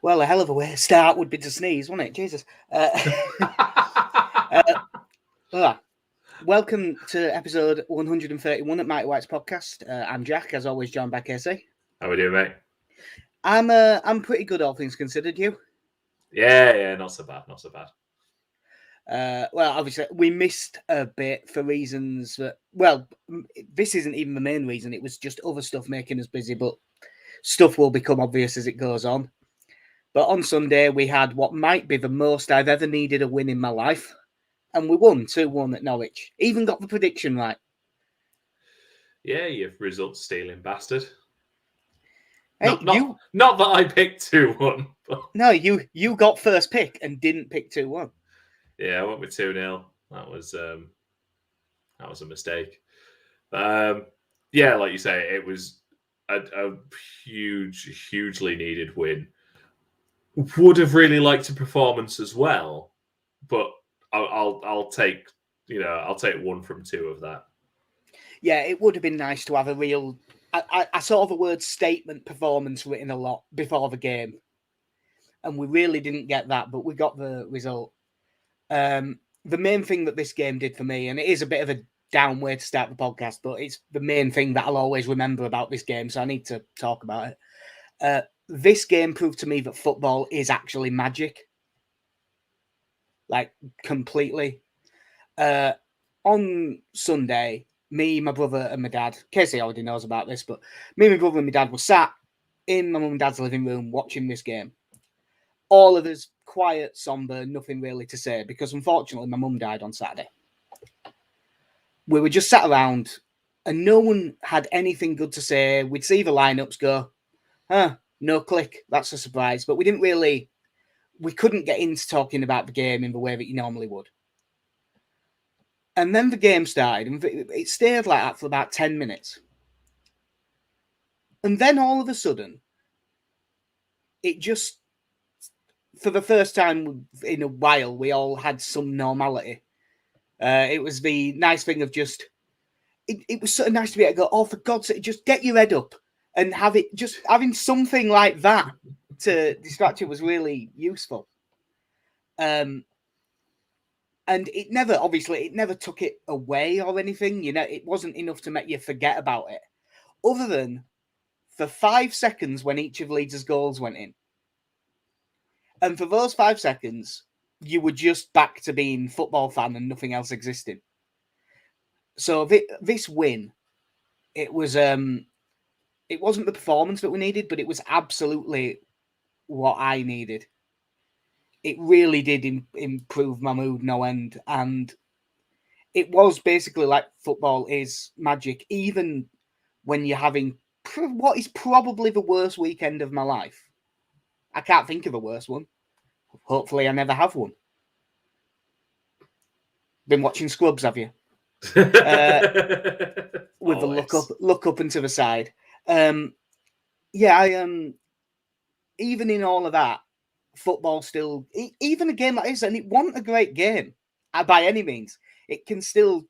Well, a hell of a way to start would be to sneeze, wouldn't it? Jesus. Uh, ah, Welcome to episode 131 at Mighty White's podcast. I'm Jack, as always, joined by Casey. How we doing, mate? I'm pretty good, all things considered. You? Yeah, not so bad, not so bad. Well, obviously, we missed a bit for reasons that, well, this isn't even the main reason. It was just other stuff making us busy, but stuff will become obvious as it goes on. But on Sunday, we had what might be the most I've ever needed a win in my life. And we won 2-1 at Norwich. Even got the prediction right. Yeah, you result stealing bastard. Hey, not that I picked 2-1. But... No, you got first pick and didn't pick 2-1. Yeah, I went with 2-0. That was a mistake. Yeah, like you say, it was a hugely needed win. Would have really liked a performance as well, but I'll take one from two of that. Yeah, it would have been nice to have a real. I saw the word statement performance written a lot before the game, and we really didn't get that, but we got the result. The main thing that this game did for me, and it is a bit of a down way to start the podcast, but it's the main thing that I'll always remember about this game, so I need to talk about it. This game proved to me that football is actually magic. Like, completely. On Sunday, me, my brother, and my dad, Casey already knows about this, but me, my brother, and my dad were sat in my mum and dad's living room watching this game. All of us quiet, somber, nothing really to say, because unfortunately my mum died on Saturday. We were just sat around and no one had anything good to say. We'd see the lineups go, no click, that's a surprise. But we couldn't get into talking about the game in the way that you normally would. And then the game started, and it stayed like that for about 10 minutes. And then all of a sudden, it just, for the first time in a while, we all had some normality. It was the nice thing of just, it was so nice to be able to go, oh, for God's sake, just get your head up and have it, just having something like that to distract you was really useful. And it never took it away or anything. You know, it wasn't enough to make you forget about it. Other than for 5 seconds when each of Leeds' goals went in. And for those 5 seconds, you were just back to being football fan and nothing else existed. So this win, it wasn't the performance that we needed, but it was absolutely what I needed. It really did improve my mood no end. And it was basically like football is magic, even when you're having what is probably the worst weekend of my life. I can't think of a worse one. Hopefully I never have one. Been watching Scrubs, have you? With the look up and to the side. Even in all of that, football still, even a game like this, and it wasn't a great game by any means, it can still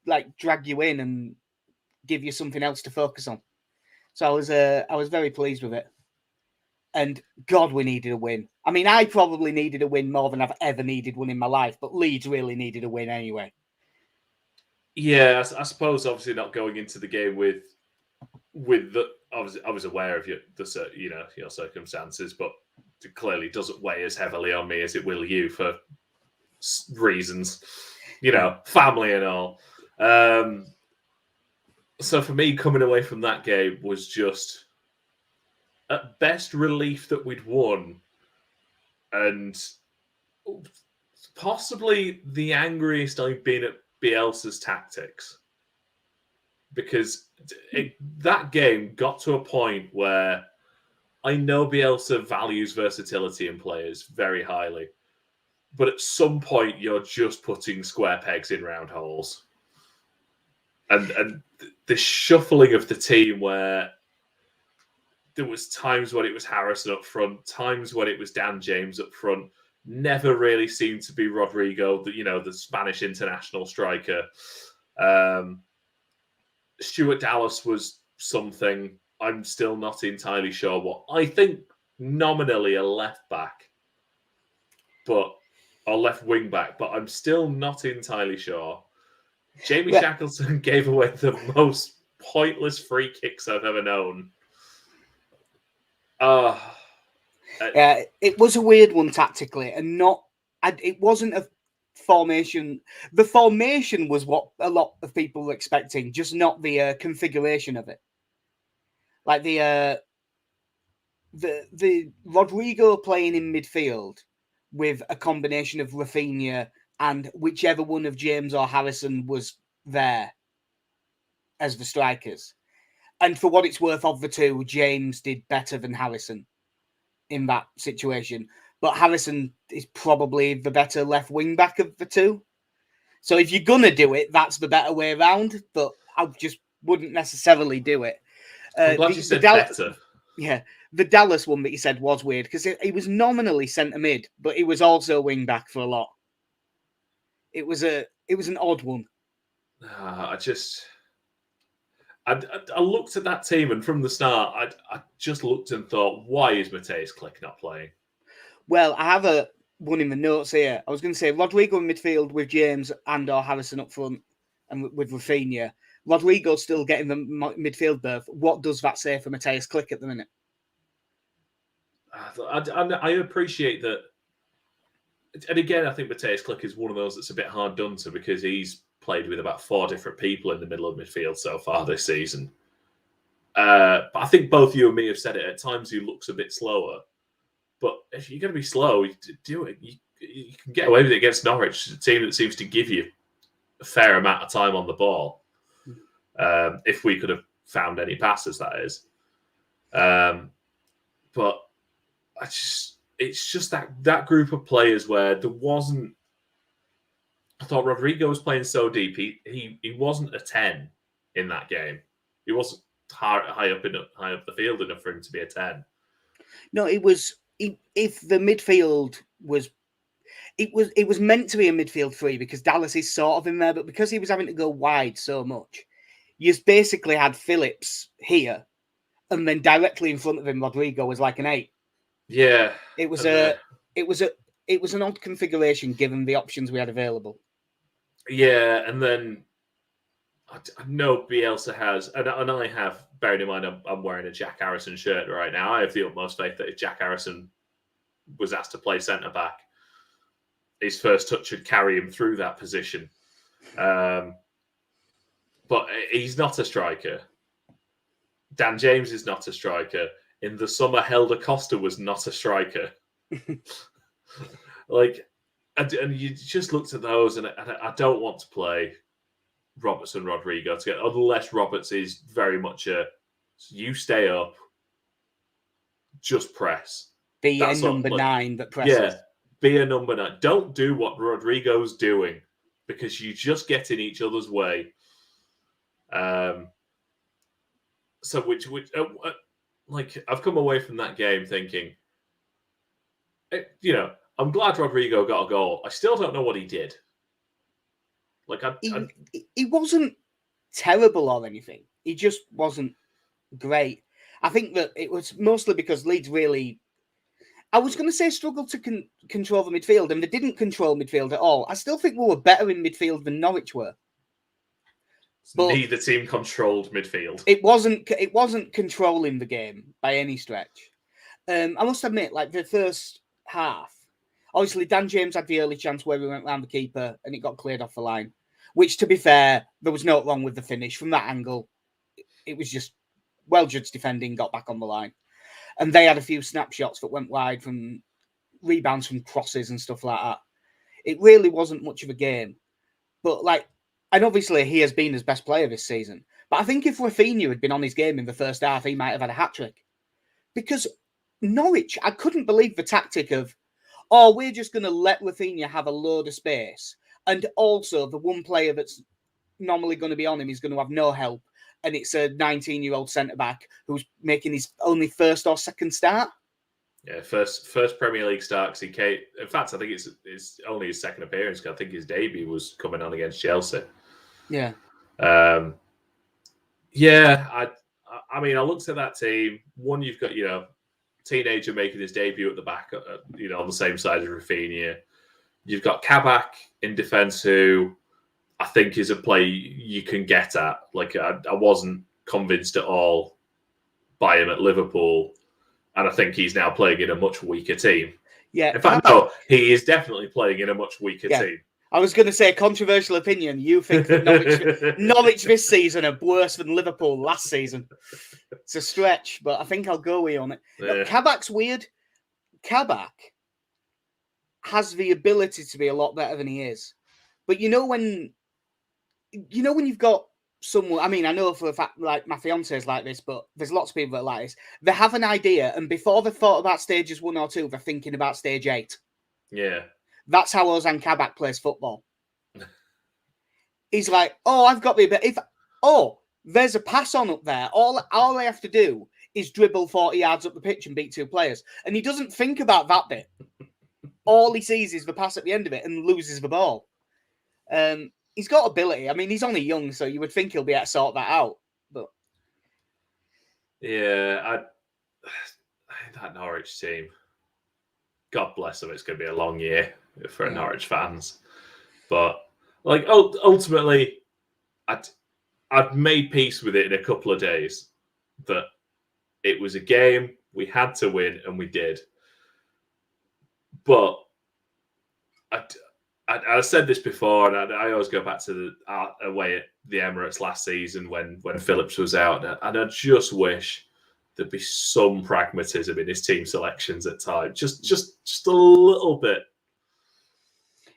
like drag you in and give you something else to focus on. So I was very pleased with it. And God, we needed a win. I mean, I probably needed a win more than I've ever needed one in my life, but Leeds really needed a win anyway. Yeah, I suppose obviously not going into the game with the I was aware of your circumstances, but it clearly doesn't weigh as heavily on me as it will you for reasons, family and all. So for me, coming away from that game was just at best relief that we'd won, and possibly the angriest I've been at Bielsa's tactics, because that game got to a point where I know Bielsa values versatility in players very highly, but at some point you're just putting square pegs in round holes. And the shuffling of the team, where there was times when it was Harrison up front, times when it was Dan James up front, never really seemed to be Rodrigo, the Spanish international striker. Stuart Dallas was something. I'm still not entirely sure what. I think nominally a left back, or left wing back, but I'm still not entirely sure. Jamie Shackleton gave away the most pointless free kicks I've ever known. It was a weird one tactically, and it wasn't a formation. The formation was what a lot of people were expecting, just not the configuration of it. Like the Rodrigo playing in midfield with a combination of Rafinha and whichever one of James or Harrison was there as the strikers. And for what it's worth, of the two, James did better than Harrison in that situation. But Harrison is probably the better left wing back of the two. So if you're going to do it, that's the better way around. But I just wouldn't necessarily do it. I'm glad you said better. Yeah, the Dallas one that you said was weird because he was nominally centre mid, but he was also wing back for a lot. It was an odd one. I looked at that team, and from the start, I just looked and thought, why is Mateusz Klich not playing? Well, I have one in the notes here. I was going to say Rodrigo in midfield with James and/or Harrison up front, and with Rafinha. Rodrigo's still getting the midfield berth. What does that say for Mateusz Klich at the minute? I appreciate that. And again, I think Mateusz Klich is one of those that's a bit hard done to because he's played with about 4 different people in the middle of midfield so far this season. But I think both you and me have said it. At times he looks a bit slower. But if you're going to be slow, do it. You can get away with it against Norwich, a team that seems to give you a fair amount of time on the ball. If we could have found any passes, that is. But it's just that group of players where there wasn't. I thought Rodrigo was playing so deep. He wasn't a 10 in that game. He wasn't high up the field enough for him to be a 10. No, it was. If the midfield was. It was meant to be a midfield 3 because Dallas is sort of in there, but because he was having to go wide so much, you basically had Phillips here, and then directly in front of him, Rodrigo was like an 8. Yeah, it was an odd configuration given the options we had available. Yeah, and then I know Bielsa has, and I have, bearing in mind I'm wearing a Jack Harrison shirt right now, I have the utmost faith that if Jack Harrison was asked to play centre-back, his first touch would carry him through that position. But he's not a striker. Dan James is not a striker. In the summer, Helder Costa was not a striker. And you just looked at those, and I don't want to play Roberts and Rodrigo together, unless Roberts is very much you stay up, just press. Be a number 9 that presses. Yeah, be a number 9. Don't do what Rodrigo's doing because you just get in each other's way. So I've come away from that game thinking, I'm glad Rodrigo got a goal. I still don't know what he did. He wasn't terrible or anything. He just wasn't great. I think that it was mostly because Leeds really, I was going to say, struggled to control the midfield, and they didn't control midfield at all. I still think we were better in midfield than Norwich were. But neither team controlled midfield. It wasn't controlling the game by any stretch. I must admit, the first half, obviously Dan James had the early chance where we went round the keeper and it got cleared off the line. Which, to be fair, there was no wrong with the finish from that angle. It was just well judged defending, got back on the line, and they had a few snapshots that went wide from rebounds from crosses and stuff like that. It really wasn't much of a game, but and obviously he has been his best player this season. But I think if Rafinha had been on his game in the first half, he might have had a hat-trick. Because Norwich, I couldn't believe the tactic of, we're just going to let Rafinha have a load of space. And also the one player that's normally going to be on him is going to have no help. And it's a 19-year-old centre-back who's making his only first or second start. Yeah, first Premier League start. He came, in fact, I think it's only his second appearance. I think his debut was coming on against Chelsea. Yeah. Yeah, I mean, I looked at that team. One, you've got, teenager making his debut at the back, on the same side as Rafinha. You've got Kabak in defence, who I think is a play you can get at. Like, I wasn't convinced at all by him at Liverpool, and I think he's now playing in a much weaker team. Yeah. In fact, no, he is definitely playing in a much weaker team. I was going to say, controversial opinion. You think that Norwich this season are worse than Liverpool last season? It's a stretch, but I think I'll go with you on it. Yeah. Kabak's weird. Kabak has the ability to be a lot better than he is, but when you've got someone. I mean, I know for a fact, like my fiance is like this, but there's lots of people that are like this. They have an idea, and before they've thought about stages 1 or 2, they're thinking about stage 8. Yeah. That's how Ozan Kabak plays football. He's like, I've got the ability. There's a pass on up there. All I have to do is dribble 40 yards up the pitch and beat 2 players. And he doesn't think about that bit. All he sees is the pass at the end of it and loses the ball. He's got ability. I mean, he's only young, so you would think he'll be able to sort that out. But yeah, that Norwich team, God bless them. It's going to be a long year for Norwich fans. But like, ultimately, I'd made peace with it in a couple of days. That it was a game we had to win, and we did. But I said this before, and I always go back to the away at the Emirates last season when Phillips was out, and I just wish there'd be some pragmatism in his team selections at times, just a little bit.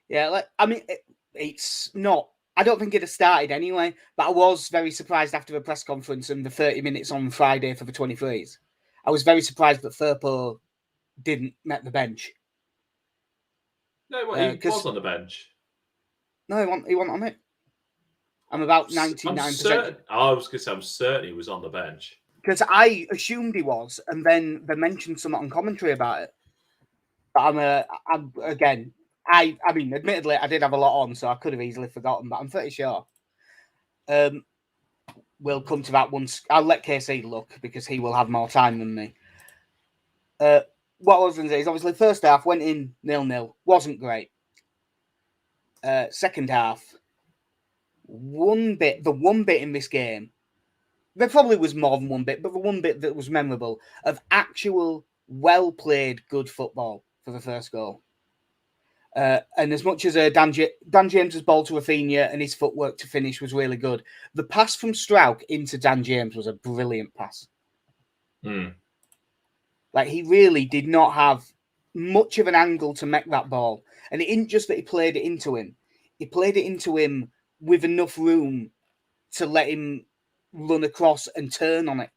Yeah, it's not. I don't think it had started anyway, but I was very surprised after the press conference and the 30 minutes on Friday for the 23s. I was very surprised that Firpo didn't met the bench. No, he was on the bench. No, he wasn't on it. I'm about 99%. I was going to say, I'm certain he was on the bench. Because I assumed he was, and then they mentioned something on commentary about it. But I mean, admittedly, I did have a lot on, so I could have easily forgotten, but I'm pretty sure. We'll come to that once. I'll let KC look, because he will have more time than me. What I was going to say is, obviously, first half went in 0-0. Wasn't great. Second half, the one bit in this game, there probably was more than one bit, but the one bit that was memorable of actual well-played good football for the first goal. And as much as Dan James's ball to Rafinha and his footwork to finish was really good, the pass from Strauch into Dan James was a brilliant pass. Like, he really did not have much of an angle to make that ball. And it isn't just that he played it into him. He played it into him with enough room to let him run across and turn on it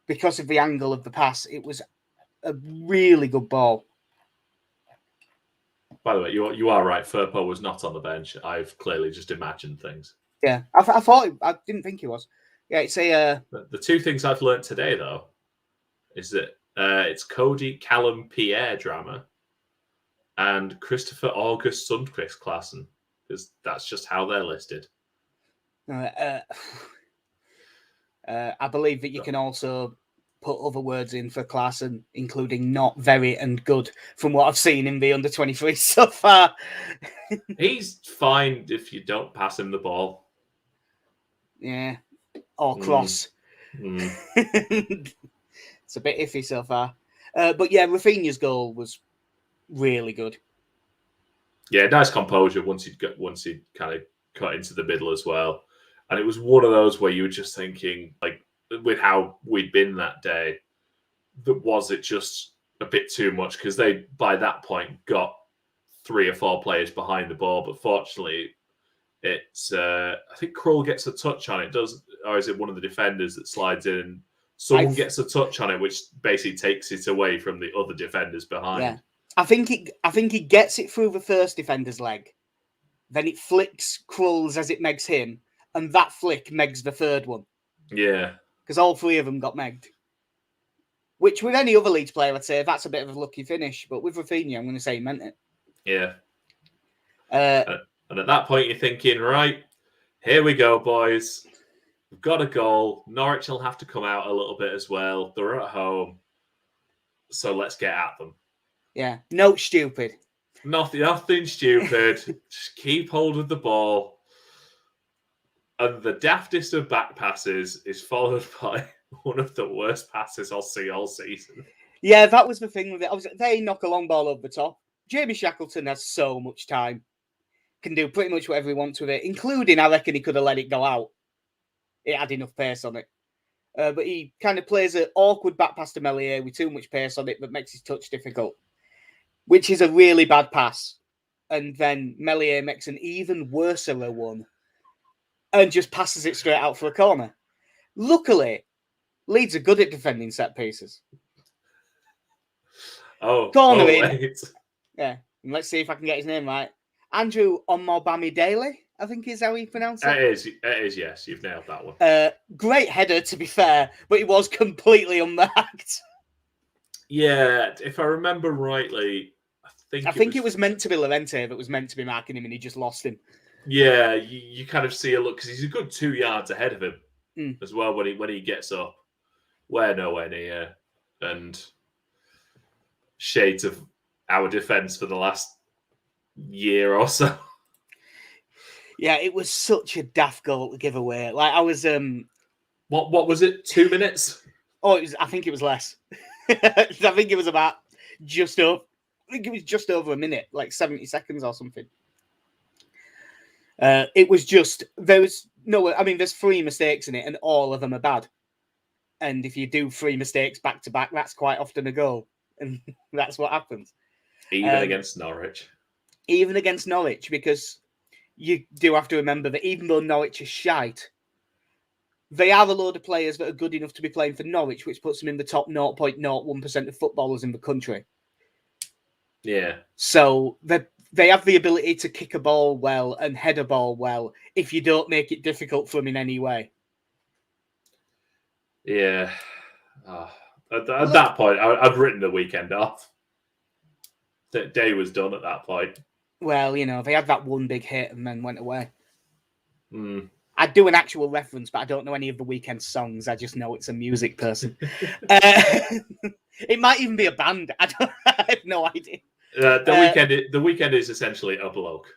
because of the angle of the pass. It was a really good ball. By the way, you are right. Firpo was not on the bench. I've clearly just imagined things. Yeah, I didn't think he was. Yeah, it's the 2 things I've learned today, though, is that it's Cody Callum Pierre drama and Christopher August Sundqvist Klassen, because that's just how they're listed. I believe that you can also put other words in for Klassen, including not very and good, from what I've seen in the under-23 so far. He's fine if you don't pass him the ball. Yeah. Or cross. It's a bit iffy so far. But yeah, Rafinha's goal was really good. Yeah, nice composure once he kind of cut into the middle as well. And it was one of those where you were just thinking, like, with how we'd been that day, was it just a bit too much? Because they, by that point, got 3 or 4 players behind the ball. But fortunately, it's I think Krull gets a touch on it, or is it one of the defenders that slides in? Someone gets a touch on it, which basically takes it away from the other defenders behind. Yeah. I think he gets it through the first defender's leg. Then it flicks Krull's as it megs him, and that flick megs the third one. Yeah. Because all 3 of them got megged. Which, with any other Leeds player, I'd say that's a bit of a lucky finish. But with Rafinha, I'm going to say he meant it. Yeah. And at that point, you're thinking, right, here we go, boys. We've got a goal. Norwich will have to come out a little bit as well. They're at home. so let's get at them. Yeah, no stupid. Nothing stupid. Just keep hold of the ball. And the daftest of back passes is followed by one of the worst passes I'll see all season. Yeah, that was the thing with it. They knock a long ball over the top. Jamie Shackleton has so much time. Can do pretty much whatever he wants with it, including, I reckon, he could have let it go out. It had enough pace on it. But he kind of plays an awkward back pass to Meslier with too much pace on it that makes his touch difficult, which is a really bad pass. And then Meslier makes an even worse one and just passes it straight out for a corner. Luckily, Leeds are good at defending set pieces. Corner in. Wait. Yeah, and let's see if I can get his name right. Andrew Omobamidele, I think is how he pronounced it. It is, yes. You've nailed that one. Great header, to be fair, but he was completely unmarked. Yeah, if I remember rightly, I think it was meant to be Lorente that was meant to be marking him, and he just lost him. Yeah, you kind of see a look, because he's a good 2 yards ahead of him as well when he gets up. We're nowhere near. And shades of our defence for the last year or so. Yeah, it was such a daft goal to give away. Like, I was What was it? 2 minutes? Oh, I think it was less. I think it was about just over. I think it was just over a minute, like 70 seconds or something. It was just there's 3 mistakes in it, and all of them are bad. And if you do 3 mistakes back to back, that's quite often a goal, and that's what happens. Even against Norwich. Even against Norwich, because you do have to remember that even though Norwich is shite, they are a load of players that are good enough to be playing for Norwich, which puts them in the top 0.01% of footballers in the country. Yeah. So they have the ability to kick a ball well and head a ball well if you don't make it difficult for them in any way. Yeah. At that point, I'd written the weekend off. The day was done at that point. Well, they had that one big hit and then went away. I'd do an actual reference, but I don't know any of the Weekend songs. I just know it's a music person. It might even be a band. I have no idea. The Weekend is essentially a bloke.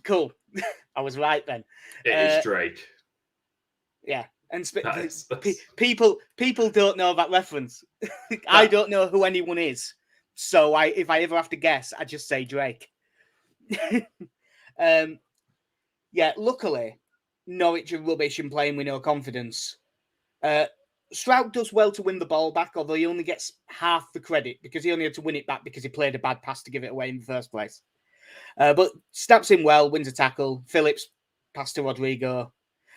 Cool. I was right then. It is Drake. Yeah. And people don't know that reference. I don't know who anyone is. So if I ever have to guess, I just say Drake. Yeah, luckily, Norwich are rubbish and playing with no confidence. Stroud does well to win the ball back, although he only gets half the credit because he only had to win it back because he played a bad pass to give it away in the first place. But snaps in well, wins a tackle. Phillips pass to Rodrigo.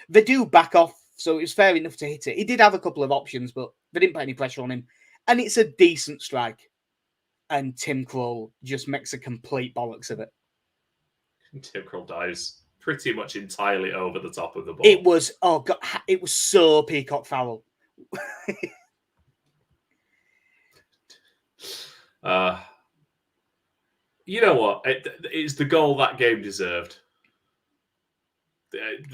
They do back off, so it was fair enough to hit it. He did have a couple of options, but they didn't put any pressure on him. And it's a decent strike. And Tim Krul just makes a complete bollocks of it. Tim Krul dives pretty much entirely over the top of the ball. It was, oh God, it was so Peacock Farrell. You know what? It's the goal that game deserved. It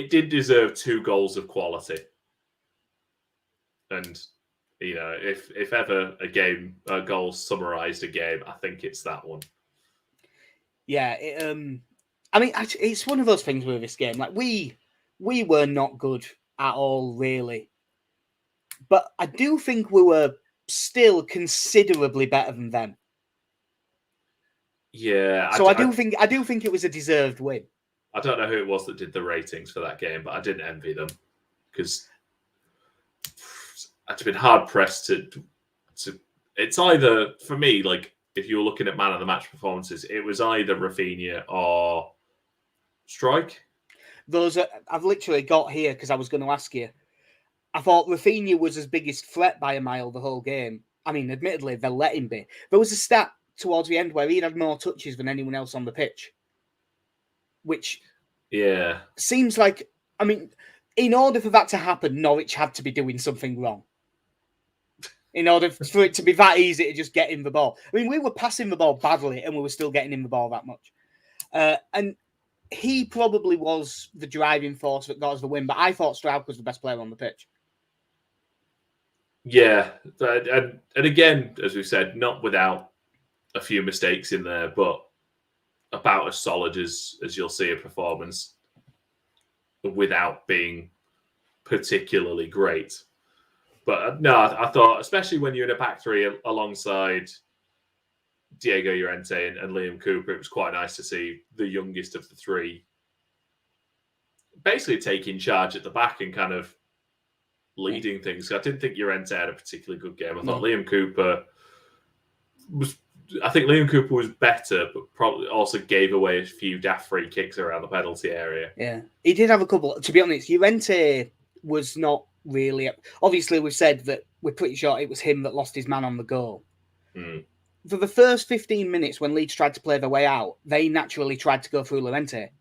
did deserve 2 goals of quality. And if ever a goal summarized a game, I think it's that one. Yeah, it's one of those things with this game. Like we were not good at all, really, but I do think we were still considerably better than them. Yeah. So I do think it was a deserved win. I don't know who it was that did the ratings for that game, but I didn't envy them because I'd been hard pressed to. It's either for me, like if you were looking at man of the match performances, it was either Rafinha or Strike. Those I've literally got here because I was going to ask you. I thought Rafinha was his biggest threat by a mile the whole game. I mean, admittedly, they'll let him be. There was a stat towards the end where he'd had more touches than anyone else on the pitch. Which seems like, I mean, in order for that to happen, Norwich had to be doing something wrong. In order for it to be that easy to just get him the ball. I mean, we were passing the ball badly and we were still getting him the ball that much. And he probably was the driving force that got us the win, but I thought Stroud was the best player on the pitch. Yeah, and again, as we said, not without a few mistakes in there, but about as solid as you'll see a performance without being particularly great. But no, I thought, especially when you're in a back three alongside Diego Llorente and Liam Cooper, it was quite nice to see the youngest of the three basically taking charge at the back and kind of leading things. I didn't think Llorente had a particularly good game. I thought Liam Cooper was better, but probably also gave away a few daft free kicks around the penalty area. Yeah, he did have a couple. To be honest, Llorente was not really. Obviously, we've said that we're pretty sure it was him that lost his man on the goal. For the first 15 minutes, when Leeds tried to play their way out, they naturally tried to go through Llorente,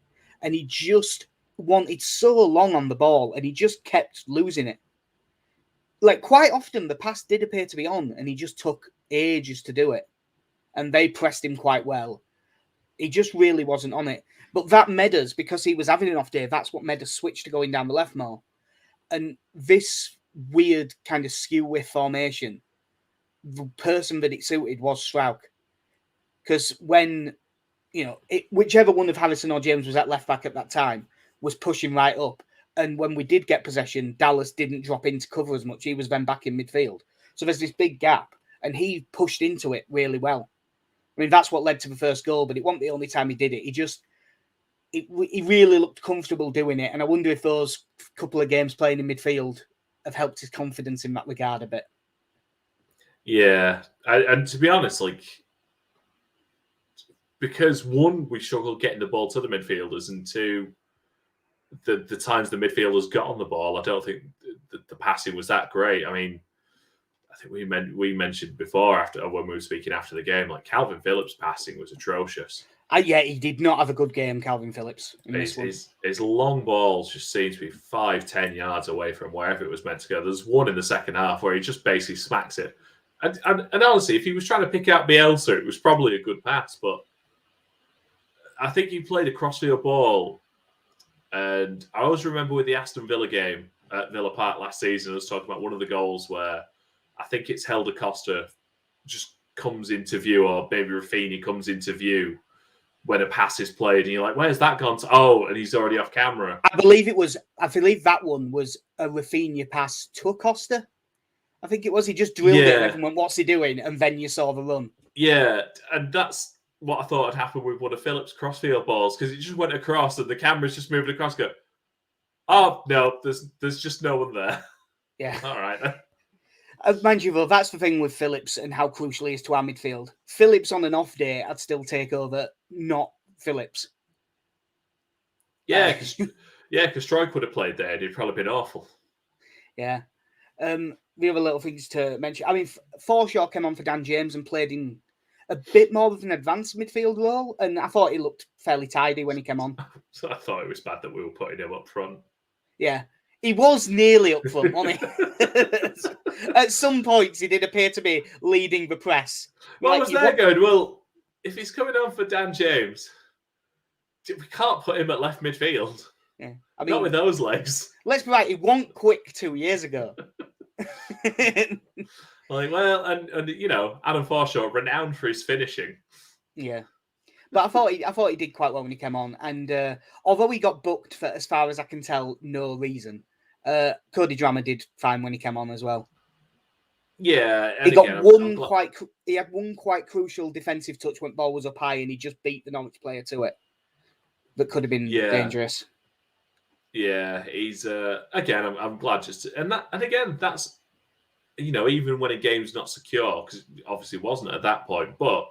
and he just wanted so long on the ball, and he just kept losing it. Like, quite often, the pass did appear to be on, and he just took ages to do it, and they pressed him quite well. He just really wasn't on it. But that made us, because he was having an off day, that's what made us switch to going down the left more. And this weird kind of skew with formation, the person that it suited was Strauch. Because when, whichever one of Harrison or James was at left back at that time was pushing right up. And when we did get possession, Dallas didn't drop into cover as much. He was then back in midfield. So there's this big gap, and he pushed into it really well. I mean, that's what led to the first goal, but it wasn't the only time he did it. He really looked comfortable doing it. And I wonder if those couple of games playing in midfield have helped his confidence in that regard a bit. Yeah. And to be honest, because one, we struggled getting the ball to the midfielders, and two, the times the midfielders got on the ball, I don't think the passing was that great. I mean, I think we mentioned before when we were speaking after the game, like Calvin Phillips' passing was atrocious. Yeah, he did not have a good game, Calvin Phillips. His long balls just seem to be 5-10 yards away from wherever it was meant to go. There's one in the second half where he just basically smacks it. And honestly, if he was trying to pick out Bielsa, it was probably a good pass. But I think he played a crossfield ball. And I always remember with the Aston Villa game at Villa Park last season, I was talking about one of the goals where I think it's Helder Costa just comes into view, or maybe Rafinha comes into view when a pass is played, and you're like, where's that gone to? Oh, and he's already off camera. I believe that one was a Rafinha pass to Costa. I think it was. He just drilled it and everyone went, what's he doing? And then you saw the run. Yeah, and that's what I thought had happened with one of Phillips' crossfield balls, because it just went across and the camera's just moving across. Go, oh, no, there's just no one there. Yeah. All right. Mind you, though, that's the thing with Phillips and how crucial he is to our midfield. Phillips on an off day, I'd still take over, not Phillips. Yeah, because Troy could have played there and he'd probably been awful. Yeah. The other little things to mention, I mean, Forshaw came on for Dan James and played in a bit more of an advanced midfield role, and I thought he looked fairly tidy when he came on. So I thought it was bad that we were putting him up front. Yeah. He was nearly up front, wasn't he? At some points, he did appear to be leading the press. Well, I was there going, well, if he's coming on for Dan James, we can't put him at left midfield. Yeah. I mean, not with those legs. Let's be right, he wasn't quick 2 years ago. And Adam Forshaw, renowned for his finishing. Yeah. But I thought he did quite well when he came on. And although he got booked for, as far as I can tell, no reason, Cody Drammer did fine when he came on as well. Yeah, and he had one quite crucial defensive touch when ball was up high, and he just beat the Norwich player to it. That could have been dangerous. Yeah, he's again. I'm glad that's even when a game's not secure, because it obviously wasn't at that point. But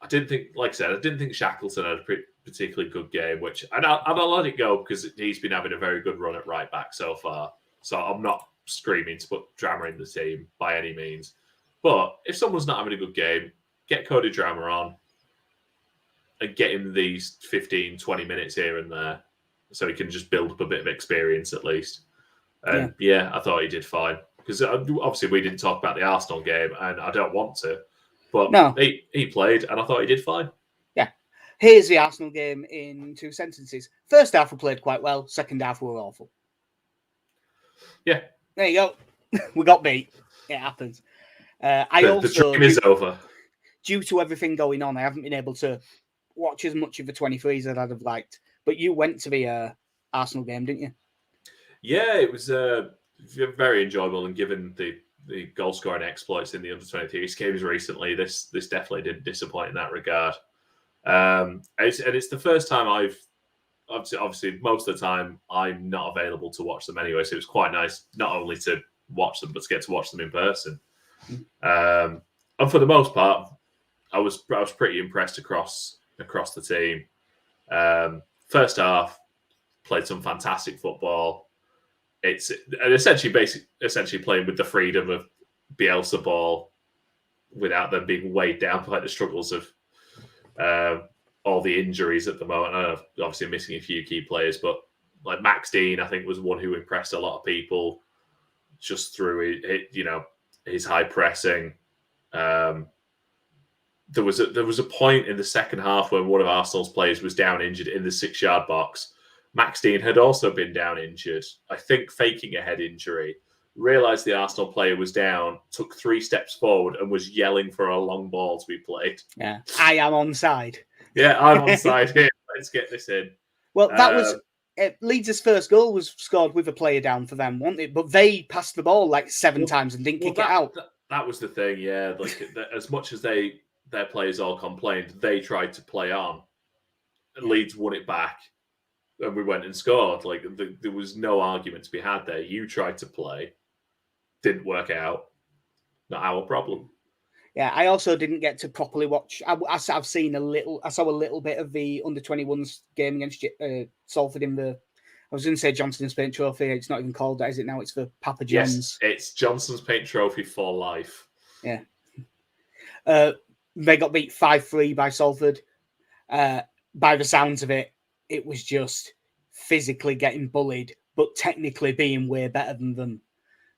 I didn't think Shackleton had a particularly good game, and I'll let it go because he's been having a very good run at right back so far. So I'm not screaming to put Drammer in the team by any means. But if someone's not having a good game, get Cody Drammer on and get him these 15, 20 minutes here and there so he can just build up a bit of experience at least. And I thought he did fine. Because obviously we didn't talk about the Arsenal game, and I don't want to. But no. he played, and I thought he did fine. Yeah. Here's the Arsenal game in 2 sentences. First half we played quite well. Second half we were awful. Yeah. There you go. We got beat. It happens. The dream is over. Due to everything going on, I haven't been able to watch as much of the 23s as I'd have liked. But you went to the Arsenal game, didn't you? Yeah, it was very enjoyable, and given the goal scoring exploits in the under 23s games recently, this definitely didn't disappoint in that regard. It's the first time I've obviously most of the time I'm not available to watch them anyway, so it was quite nice not only to watch them but to get to watch them in person. And for the most part, I was pretty impressed across the team. First half, played some fantastic football. It's essentially playing with the freedom of Bielsa ball without them being weighed down by the struggles of all the injuries at the moment. I know, obviously missing a few key players, but like Max Dean, I think, was one who impressed a lot of people just through his high pressing. There was a point in the second half when one of Arsenal's players was down injured in the 6-yard box. Max Dean had also been down injured, I think faking a head injury, realised the Arsenal player was down, took 3 steps forward and was yelling for a long ball to be played. Yeah, I am onside. Yeah, I'm onside here. Let's get this in. Well, that was Leeds' first goal was scored with a player down for them, wasn't it? But they passed the ball like 7 times and didn't kick it out. That was the thing, yeah. Like as much as their players all complained, they tried to play on. And Leeds won it back. And we went and scored. Like there was no argument to be had there. You tried to play, didn't work out. Not our problem. Yeah, I also didn't get to properly watch. I've seen a little. I saw a little bit of the under 21s game against Salford in the. I was going to say Johnson's Paint Trophy. It's not even called that, is it now? It's for Papa John's. Yes, it's Johnson's Paint Trophy for life. Yeah. They got beat 5-3 by Salford. By the sounds of it, it was just physically getting bullied, but technically being way better than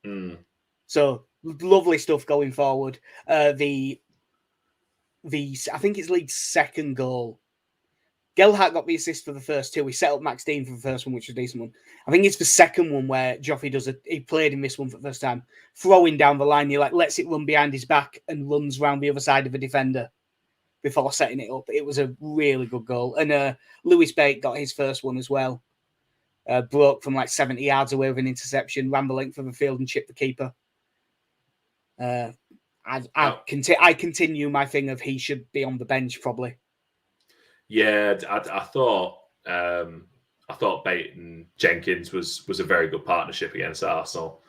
them. So lovely stuff going forward. I think it's Leeds' second goal. Gelhardt got the assist for the first 2. He set up Max Dean for the first one, which was a decent one. I think it's the second one where Joffrey he played in this one for the first time, throwing down the line. He lets it run behind his back and runs round the other side of a defender before setting it up. It was a really good goal. And Lewis Bate got his first one as well. Broke from like 70 yards away with an interception, ran the length of the field and chipped the keeper. I continue my thing of he should be on the bench probably. Yeah, I thought Bate and Jenkins was a very good partnership against Arsenal.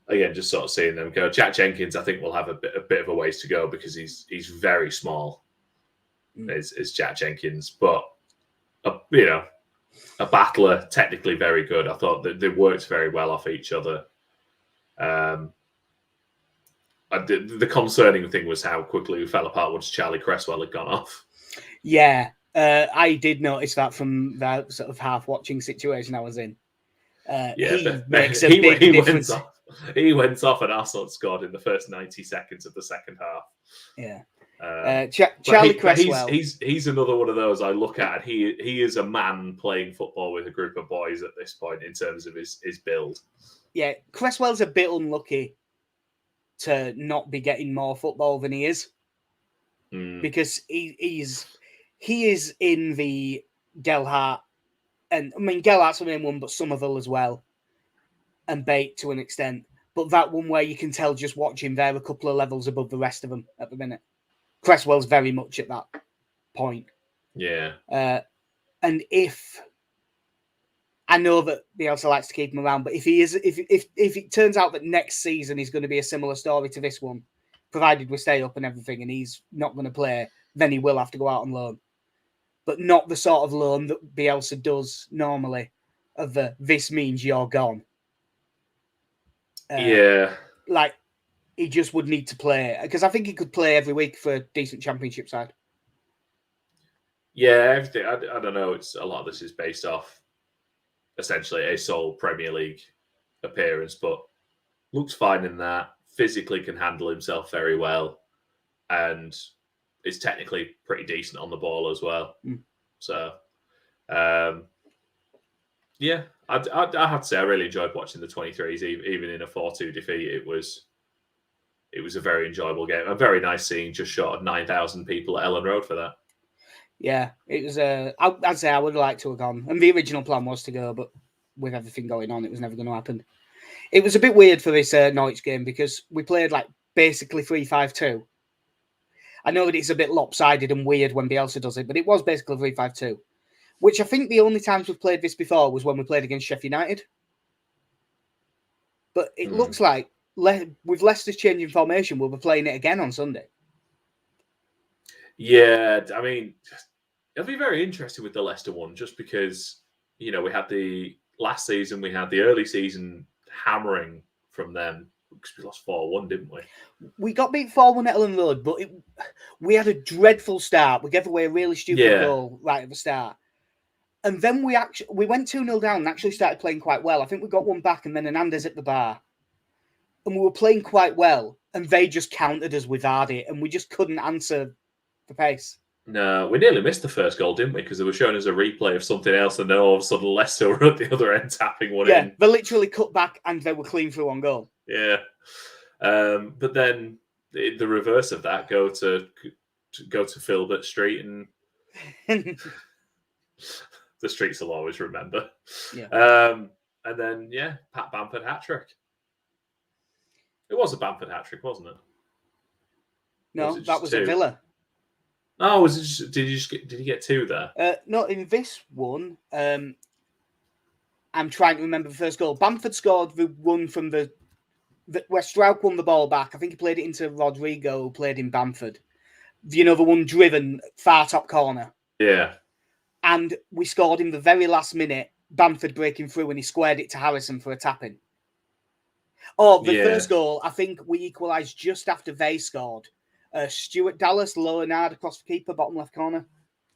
Again, just sort of seeing them go. Jack Jenkins, I think, will have a bit of a ways to go because he's very small. Is Jack Jenkins, but a battler, technically very good. I thought that they worked very well off each other. The concerning thing was how quickly we fell apart once Charlie Cresswell had gone off. Yeah, I did notice that from that sort of half watching situation I was in. He makes a big difference. He went off and Arsenal scored in the first 90 seconds of the second half. Yeah. Charlie Cresswell. He's another one of those I look at, and he is a man playing football with a group of boys at this point in terms of his build. Yeah, Cresswell's a bit unlucky to not be getting more football than he is, because he is in the Gelhardt, and I mean Gelhardt's the main one, but Somerville as well, and Bate to an extent. But that one where you can tell just watching, they're a couple of levels above the rest of them at the minute. Cresswell's very much at that point. Yeah. And if I know that Bielsa likes to keep him around, but if it turns out that next season is going to be a similar story to this one, provided we stay up and everything, and he's not going to play, then he will have to go out on loan. But not the sort of loan that Bielsa does normally, of this means you're gone. Like, he just would need to play, because I think he could play every week for a decent championship side. Yeah, everything. I don't know. It's a lot of this is based off essentially a sole Premier League appearance, but looks fine in that. Physically can handle himself very well, and is technically pretty decent on the ball as well. So, Yeah, I have to say I really enjoyed watching the 23s, even in a 4-2 defeat. It was a very enjoyable game. A very nice seeing just short of 9,000 people at Elland Road for that. Yeah, it was. I'd say I would have liked to have gone, and the original plan was to go, but with everything going on, it was never going to happen. It was a bit weird for this Norwich game because we played like basically 3-5-2. I know that it's a bit lopsided and weird when Bielsa does it, but it was basically 3-5-2, which I think the only times we've played this before was when we played against Sheffield United. But it looks like with Leicester's changing formation, we'll be playing it again on Sunday. Yeah, I mean, it'll be very interesting with the Leicester one, just because, we had the last season, we had the early season hammering from them because we lost 4-1, didn't we? We got beat 4-1 at Elland Road, but we had a dreadful start. We gave away a really stupid goal right at the start. And then we went 2-0 down and actually started playing quite well. I think we got one back and then Hernandez at the bar. And we were playing quite well. And they just countered us with Hardy and we just couldn't answer the pace. No, we nearly missed the first goal, didn't we? Because they were showing us a replay of something else and then all of a sudden Leicester were at the other end tapping one in. Yeah, they literally cut back and they were clean through on goal. Yeah. But then the reverse of that, go to Filbert Street and the streets will always remember. Yeah. And then, Pat Bamford hat-trick. It was a Bamford hat-trick, wasn't it? No, that was a Villa. Oh, was it just, did you get two there? No, in this one, I'm trying to remember the first goal. Bamford scored the one from where Strauch won the ball back. I think he played it into Rodrigo, who played in Bamford. The one driven far top corner. Yeah. And we scored in the very last minute, Bamford breaking through, and he squared it to Harrison for a tap-in. Oh, the first goal, I think we equalised just after they scored. Stuart Dallas, low and hard across the keeper, bottom left corner.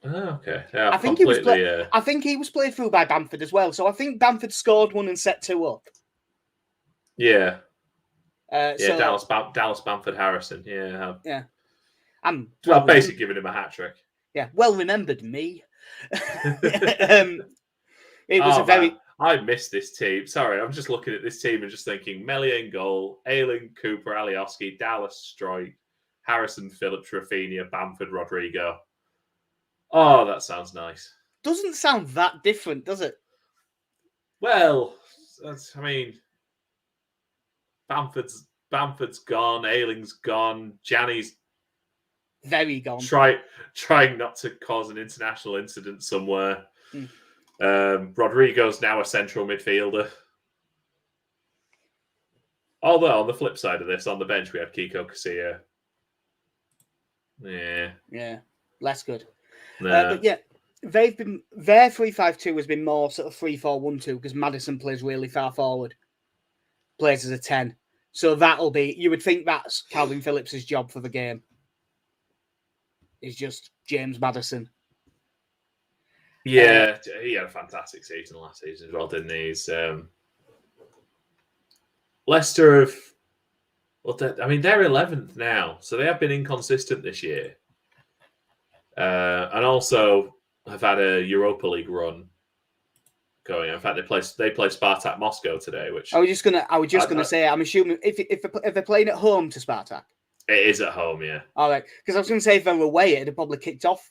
Oh, okay. Yeah, I think he was played through by Bamford as well. So I think Bamford scored one and set two up. Yeah. So, Dallas, Bamford, Harrison. Yeah. Yeah. I'm basically giving him a hat trick. Yeah. Well remembered, me. It was a very. Man. I missed this team. Sorry, I'm just looking at this team and just thinking Meslier in goal, Ayling, Cooper, Alioski, Dallas, Stroik, Harrison, Phillips, Rafinha, Bamford, Rodrigo. Oh, that sounds nice. Doesn't sound that different, does it? Well, Bamford's gone, Ayling's gone, Gianni's very gone. Trying not to cause an international incident somewhere. Rodrigo's now a central midfielder. Although on the flip side of this, on the bench we had Kiko Casilla. Yeah, less good. Nah. But yeah, their 3-5-2 has been more sort of 3-4-1-2 because Maddison plays really far forward, plays as a 10. So that'll be, you would think that's Calvin Phillips' job for the game. Is just James Maddison. Yeah, he had a fantastic season last season as well, didn't he? Leicester have, they're 11th now, so they have been inconsistent this year, and also have had a Europa League run going. In fact, they play Spartak Moscow today. Which I was just gonna say, I'm assuming if they're playing at home to Spartak, it is at home, yeah. All right, because I was gonna say if they were away, it'd have probably kicked off.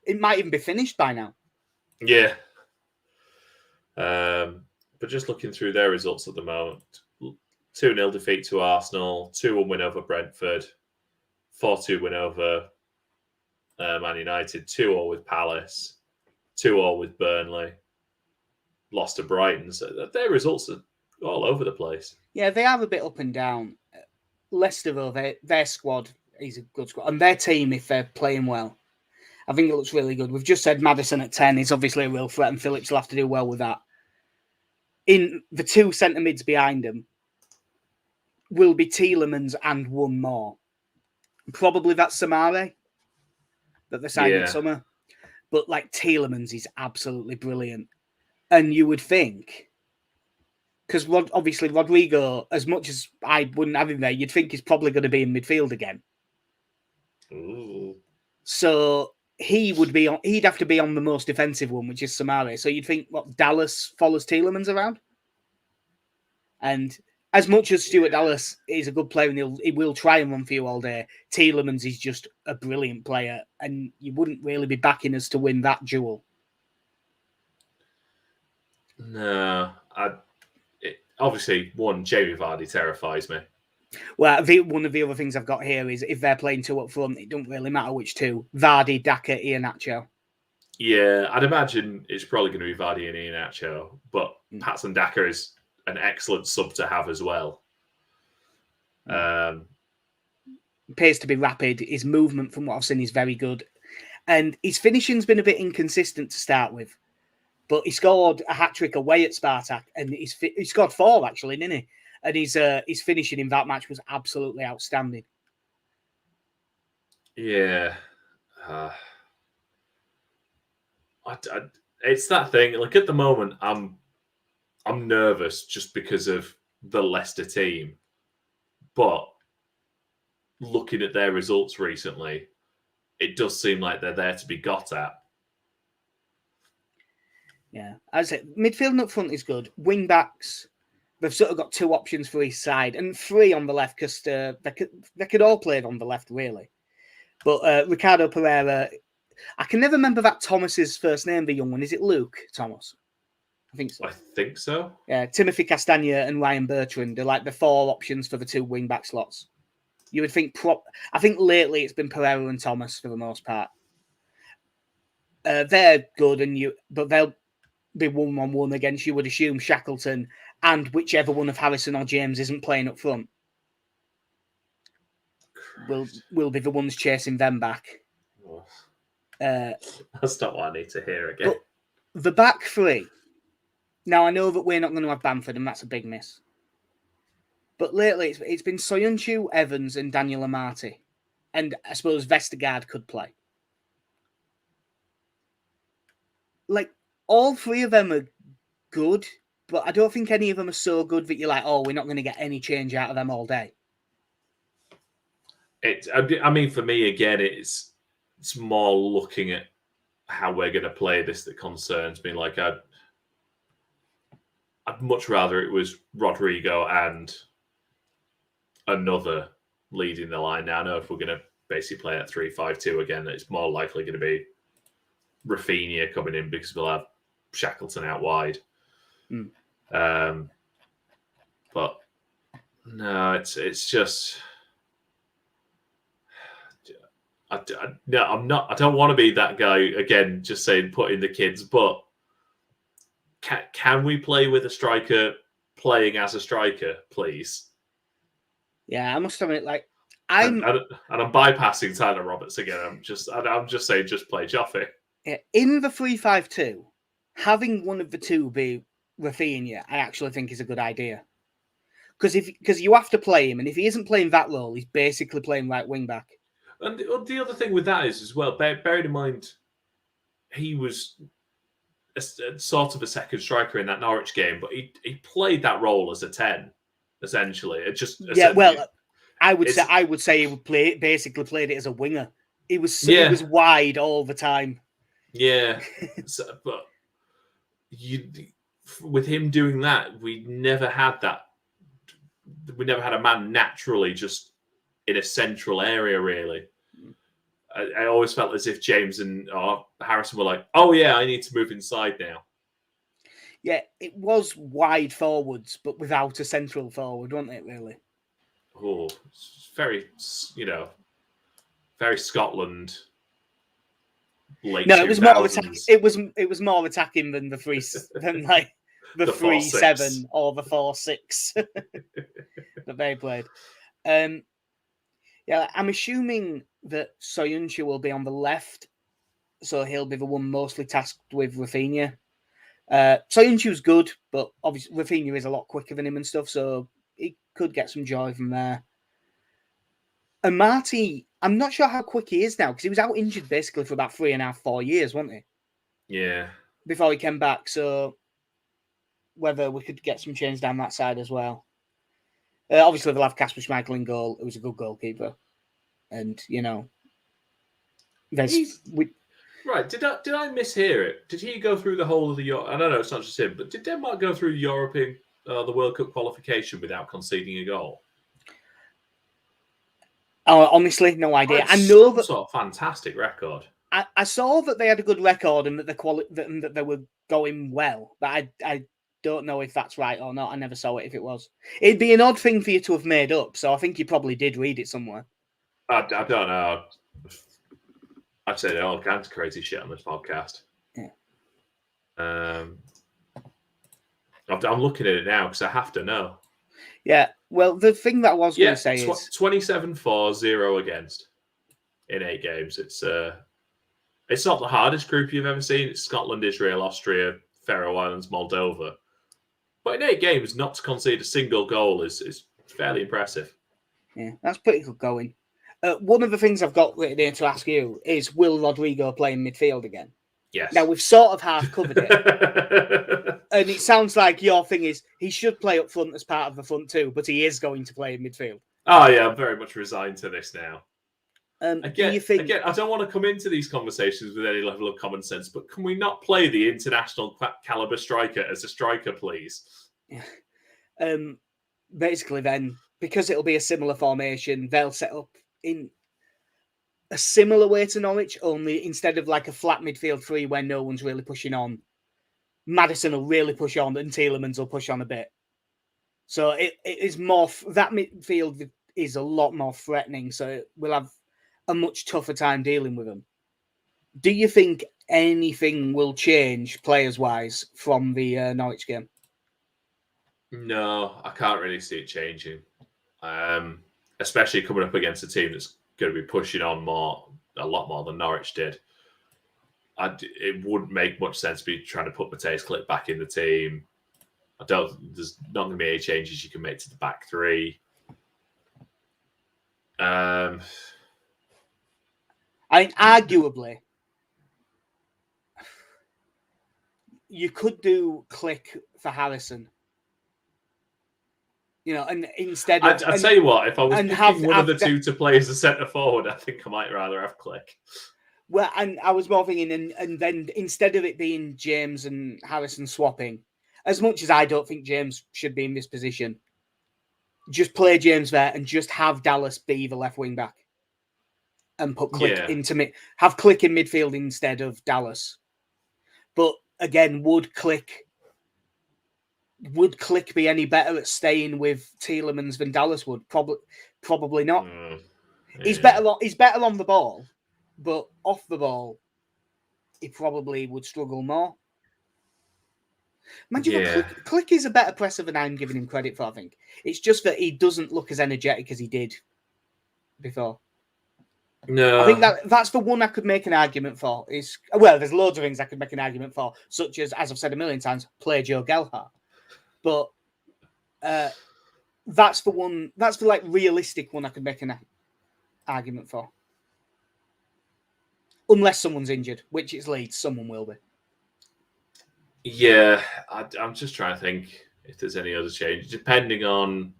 It might even be finished by now. Yeah. But just looking through their results at the moment, 2-0 defeat to Arsenal, 2-1 win over Brentford, 4-2 win over Man United, 2-0 with Palace, 2-0 with Burnley, lost to Brighton. So their results are all over the place. Yeah, they are a bit up and down. Leicester, though, their squad is a good squad. And their team, if they're playing well, I think it looks really good. We've just said Maddison at 10 is obviously a real threat, and Phillips will have to do well with that. In the two centre mids behind him will be Tielemans and one more. Probably that's Samare that they signed in summer. But Tielemans is absolutely brilliant. And you would think, because obviously Rodrigo, as much as I wouldn't have him there, you'd think he's probably going to be in midfield again. Ooh. So he'd have to be on the most defensive one, which is Samari. So you'd think what Dallas follows Tielemans around, and as much as Stuart Dallas is a good player and he will try and run for you all day, Tielemans is just a brilliant player, and you wouldn't really be backing us to win that duel. No, obviously Jamie Vardy terrifies me. Well, one of the other things I've got here is if they're playing two up front, it doesn't really matter which two. Vardy, Daka, Iheanacho. Yeah, I'd imagine it's probably going to be Vardy and Iheanacho, but Patson Daka is an excellent sub to have as well. Appears to be rapid. His movement, from what I've seen, is very good. And his finishing's been a bit inconsistent to start with. But he scored a hat-trick away at Spartak, and he scored 4, actually, didn't he? And his finishing in that match was absolutely outstanding. Yeah. It's that thing. Like, at the moment, I'm nervous just because of the Leicester team. But looking at their results recently, it does seem like they're there to be got at. Yeah. As I said, midfield and up front is good. Wing backs, they've sort of got 2 options for each side and 3 on the left because they could all play on the left, really. But Ricardo Pereira, I can never remember that Thomas's first name, the young one. Is it Luke Thomas? I think so. I think so. Yeah, Timothy Castagna and Ryan Bertrand are like the 4 options for the 2 wing back slots. You would think I think lately it's been Pereira and Thomas for the most part. They're good, but they'll be 1-on-1 against, you would assume, Shackleton and whichever one of Harrison or James isn't playing up front will be the ones chasing them back. That's not what I need to hear again. But the back 3. Now, I know that we're not going to have Bamford, and that's a big miss. But lately, it's been Soyuncu, Evans, and Daniel Amati. And I suppose Vestergaard could play. Like, all 3 of them are good, but I don't think any of them are so good that you're like, oh, we're not going to get any change out of them all day. I mean, for me, again, it's more looking at how we're going to play this that concerns me. Like, I'd much rather it was Rodrigo and another leading the line. Now, I know if we're going to basically play at 3-5-2 again, it's more likely going to be Rafinha coming in because we'll have Shackleton out wide. But no, it's just no, I'm not. I don't want to be that guy again. Just saying, put in the kids, but can we play with a striker playing as a striker, please? Yeah, I must admit, like I'm bypassing Tyler Roberts again. I'm just saying, just play Joffrey. Yeah, in the 3-5-2, having one of the 2 be Rafinha, I actually think is a good idea. Because you have to play him, and if he isn't playing that role, he's basically playing right wing back. And the other thing with that is as well, bearing in mind, he was a sort of a second striker in that Norwich game, but he played that role as a 10, essentially. I would say he would basically played it as a winger. He was wide all the time. Yeah, but with him doing that, we never had that. We never had a man naturally just in a central area, really. I always felt as if James and Harrison were like, oh, yeah, I need to move inside now. Yeah, it was wide forwards, but without a central forward, wasn't it, really? Oh, it's very, very Scotland. No, it was more attacking. It was more attacking than the 3-7 or the 4-6 that they played. Yeah, I'm assuming that Soyuncu will be on the left, so he'll be the one mostly tasked with Rafinha. Soyuncu's good, but obviously Rafinha is a lot quicker than him and stuff, so he could get some joy from there. And Marty, I'm not sure how quick he is now, because he was out injured basically for about 3.5-4 years, wasn't he? Yeah. Before he came back, so whether we could get some change down that side as well. Obviously, they'll have Kasper Schmeichel in goal. It was a good goalkeeper. And, Right, did I mishear it? Did he go through the whole of the Euro? I don't know, it's not just him, but did Denmark go through the World Cup qualification without conceding a goal? Honestly, no idea. I know some that sort of fantastic record. I saw that they had a good record and that that they were going well, but I don't know if that's right or not. I never saw it if it was. It'd be an odd thing for you to have made up, so I think you probably did read it somewhere. I don't know. I've said all kinds of crazy shit on this podcast. Yeah. I'm looking at it now because I have to know. Yeah, well, the thing that I was going to say is 27-4, 0 against in 8 games. It's not the hardest group you've ever seen. It's Scotland, Israel, Austria, Faroe Islands, Moldova. But in 8 games, not to concede a single goal is fairly impressive. Yeah, that's pretty good going. One of the things I've got written here to ask you is, will Rodrigo play in midfield again? Yes. Now, we've sort of half covered it. And it sounds like your thing is he should play up front as part of the front two, but he is going to play in midfield. Oh, yeah, I'm very much resigned to this now. Do you think... Again, I don't want to come into these conversations with any level of common sense, but can we not play the international caliber striker as a striker, please? Yeah. Basically, then, because it'll be a similar formation, they'll set up in a similar way to Norwich, only instead of like a flat midfield three where no one's really pushing on, Maddison will really push on and Tielemans will push on a bit. So it is more... That midfield is a lot more threatening, so we'll have a much tougher time dealing with them. Do you think anything will change players-wise from the Norwich game? No, I can't really see it changing. Especially coming up against a team that's going to be pushing on a lot more than Norwich did. It wouldn't make much sense to be trying to put Mateusz Klich back in the team. There's not going to be any changes you can make to the back three. I mean, arguably, you could do Klich for Harrison. And instead of... I'd tell you what, if I was picking one of the two to play as a centre forward, I think I might rather have Klich. Well, and I was more thinking, and then instead of it being James and Harrison swapping, as much as I don't think James should be in this position, just play James there and just have Dallas be the left wing back. And put Klich into have Klich in midfield instead of Dallas. But again, would Klich be any better at staying with Tielemans than Dallas would? Probably not. Yeah. He's better on the ball, but off the ball, he probably would struggle more. Imagine Klich is a better presser than I'm giving him credit for, I think. It's just that he doesn't look as energetic as he did before. No. I think that's the one I could make an argument for. There's loads of things I could make an argument for, such as I've said a million times, play Joe Gelhardt. But that's the one. That's the realistic one I could make an argument for. Unless someone's injured, which is Leeds, someone will be. Yeah, I'm just trying to think if there's any other change, depending on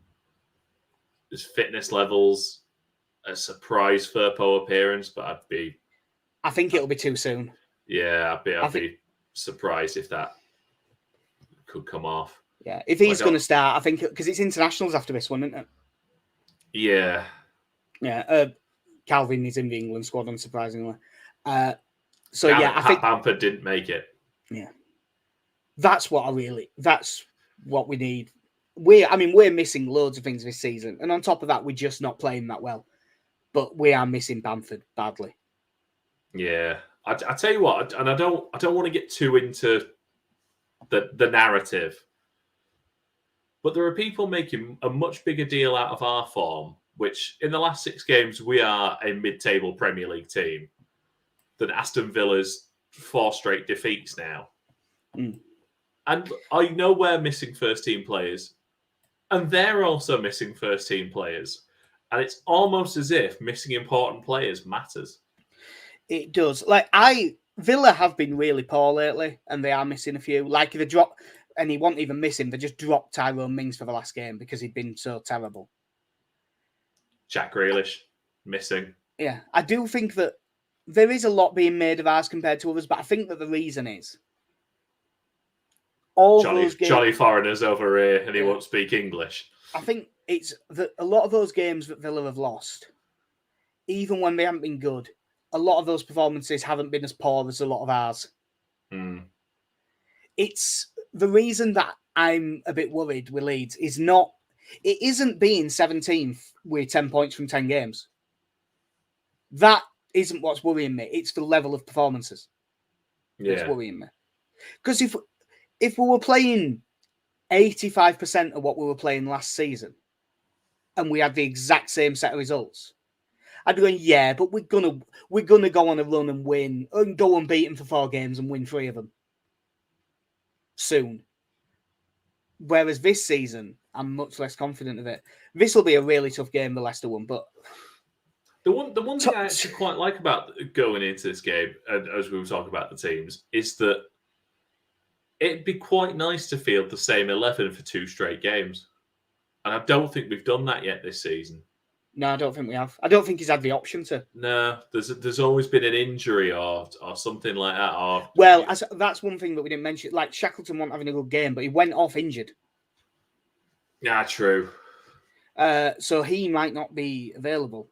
his fitness levels. A surprise Firpo appearance, but I think it'll be too soon. Yeah, I'd be surprised if that could come off. Yeah, if he's going to start, I think, because it's internationals after this one, isn't it? Yeah. Yeah, Calvin is in the England squad, unsurprisingly. I think Bamford didn't make it. Yeah. That's what we need. We're missing loads of things this season. And on top of that, we're just not playing that well. But we are missing Bamford badly. Yeah. I tell you what, and I don't want to get too into the narrative. But there are people making a much bigger deal out of our form, which in the last 6 games, we are a mid-table Premier League team, than Aston Villa's 4 straight defeats now. Mm. And I know we're missing first-team players, and they're also missing first-team players. And it's almost as if missing important players matters. It does. Villa have been really poor lately, and they are missing a few. They drop, and he won't even miss him. They just dropped Tyrone Mings for the last game because he'd been so terrible. Jack Grealish, missing. Yeah, I do think that there is a lot being made of ours compared to others, but I think that the reason is Johnny Foreigner's over here and he won't speak English. I think it's that a lot of those games that Villa have lost, even when they haven't been good, a lot of those performances haven't been as poor as a lot of ours. It's the reason that I'm a bit worried with Leeds it isn't being 17th with 10 points from 10 games. That isn't what's worrying me. It's the level of performances that's worrying me. Because if we were playing 85% of what we were playing last season and we had the exact same set of results, I'd be going, yeah, but we're gonna go on a run and win and go unbeaten for 4 games and win 3 of them soon. Whereas this season, I'm much less confident of it. This will be a really tough game, the Leicester one, but the one thing I actually quite like about going into this game, and as we were talking about the teams, is that it'd be quite nice to field the same 11 for 2 straight games. And I don't think we've done that yet this season. No, I don't think we have. I don't think he's had the option to. No, there's always been an injury or something like that. Well, that's one thing that we didn't mention. Like, Shackleton wasn't having a good game, but he went off injured. Yeah, true. So he might not be available.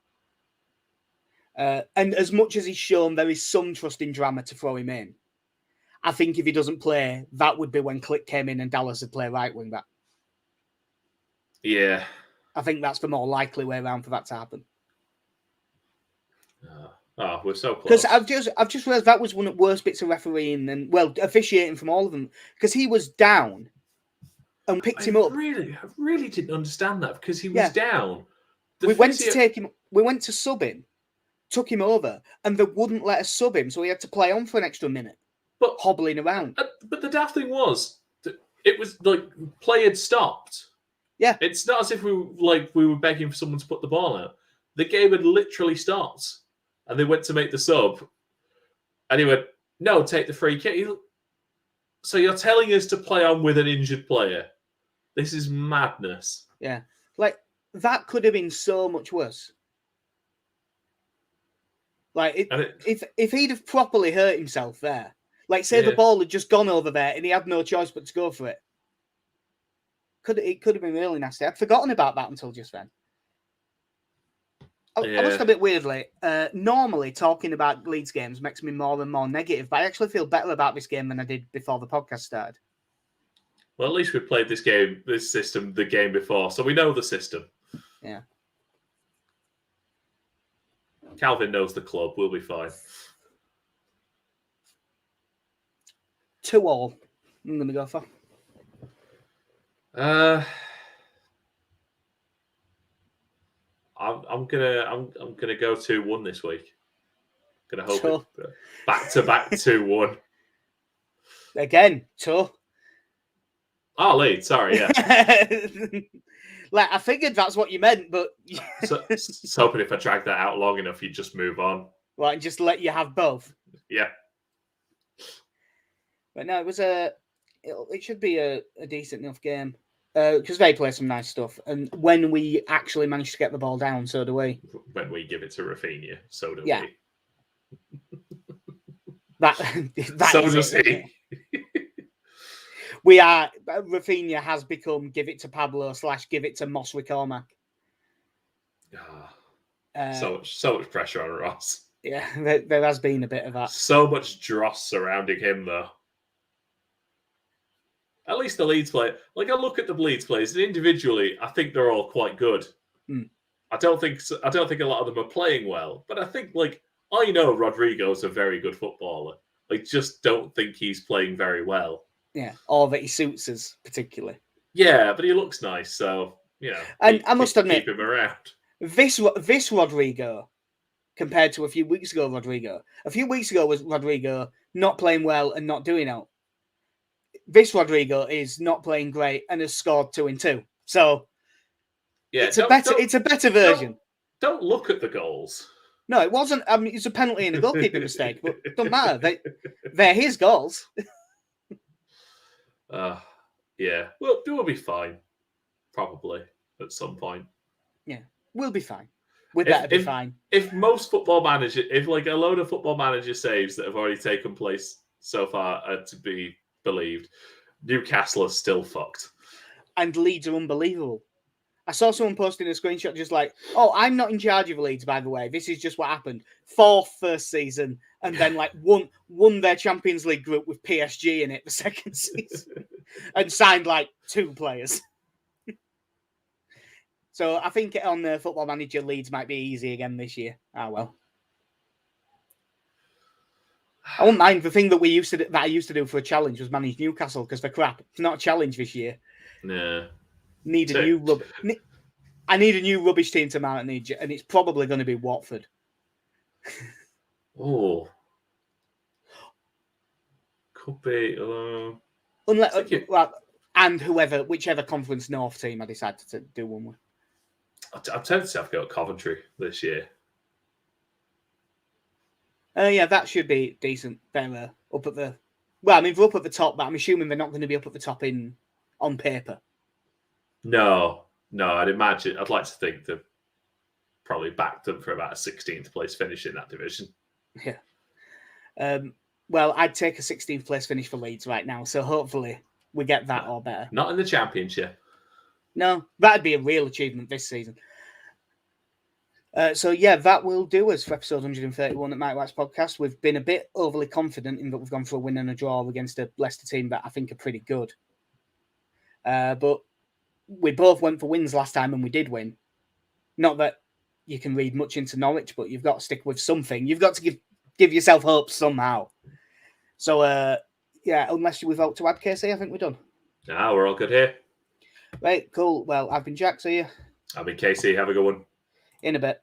And as much as he's shown there is some trust in Drama to throw him in, I think if he doesn't play, that would be when Click came in and Dallas would play right wing back. Yeah. I think that's the more likely way around for that to happen. We're so close. Because I've just realised that was one of the worst bits of refereeing and, well, officiating from all of them. Because he was down and picked him up. I really didn't understand that because he was down. We went to sub him, took him over, and they wouldn't let us sub him, so he had to play on for an extra minute, but hobbling around. But the daft thing was, it was like play had stopped. Yeah, it's not as if we were begging for someone to put the ball out. The game had literally stopped, and they went to make the sub, and he went, "No, take the free kick." So you're telling us to play on with an injured player? This is madness. Yeah, like that could have been so much worse. Like if he'd have properly hurt himself there, like say the ball had just gone over there and he had no choice but to go for it. It could have been really nasty. I'd forgotten about that until just then. I must a bit weirdly. Normally, talking about Leeds games makes me more and more negative, but I actually feel better about this game than I did before the podcast started. Well, at least we played this system, the game before, so we know the system. Yeah. Calvin knows the club. We'll be fine. 2-2. I'm going to go for. I'm gonna go 2-1 this week. Gonna hope it back to back 2-1 again. 2. Oh, Leeds. Sorry, yeah. Like I figured that's what you meant, but so hoping if I drag that out long enough, you'd just move on. Well, and just let you have both. Yeah. But no, it should be a decent enough game. Because they play some nice stuff. And when we actually manage to get the ball down, so do we. When we give it to Rafinha, so do we. That so does he. We are. Rafinha has become give it to Pablo / give it to Moss McCormack. So much pressure on Ross. Yeah, there has been a bit of that. So much dross surrounding him, though. At least the Leeds play. Like I look at the Leeds players, and individually, I think they're all quite good. I don't think a lot of them are playing well, but I think I know Rodrigo's a very good footballer. I just don't think he's playing very well. Yeah, or that he suits us particularly. Yeah, but he looks nice, so And I must admit, keep him around. This Rodrigo, compared to a few weeks ago, a few weeks ago was Rodrigo not playing well and not doing out. This Rodrigo is not playing great and has scored 2 and 2. So it's a better version. Don't look at the goals. No, it wasn't. I mean, it's a penalty and a goalkeeping mistake, but it doesn't matter. They're his goals. Yeah. We'll be fine. Probably at some point. Yeah, we'll be fine. We better be fine. If most football managers, if like a load of football manager saves that have already taken place so far are to be believed, Newcastle are still fucked. And Leeds are unbelievable. I saw someone posting a screenshot just like, oh, I'm not in charge of Leeds, by the way. This is just what happened. Fourth first season, and then like won their Champions League group with PSG in it the second season, and signed like 2 players. So I think on the Football Manager, Leeds might be easy again this year. Ah, well. I wouldn't mind. The thing that I used to do for a challenge was manage Newcastle because they're crap. It's not a challenge this year. No. I need a new rubbish team to manage, and it's probably going to be Watford. Oh, could be. And whichever Conference North team I decide to do one with. I'm tempted to have to go to Coventry this year. Yeah, that should be decent. They're up at the. Well, I mean, they're up at the top, but I'm assuming they're not going to be up at the top on paper. No, I'd imagine. I'd like to think they've probably backed them for about a 16th place finish in that division. Yeah. Well, I'd take a 16th place finish for Leeds right now, so hopefully we get that or better. Not in the Championship. No, that'd be a real achievement this season. So yeah, that will do us for episode 131 at Mike White's podcast. We've been a bit overly confident in that we've gone for a win and a draw against a Leicester team that I think are pretty good. But we both went for wins last time and we did win. Not that you can read much into Norwich, but you've got to stick with something. You've got to give yourself hope somehow. So yeah, unless you without to add, KC, I think we're done. We're all good here. Right, cool. Well, I've been Jack, see you. I've been KC. Have a good one. In a bit.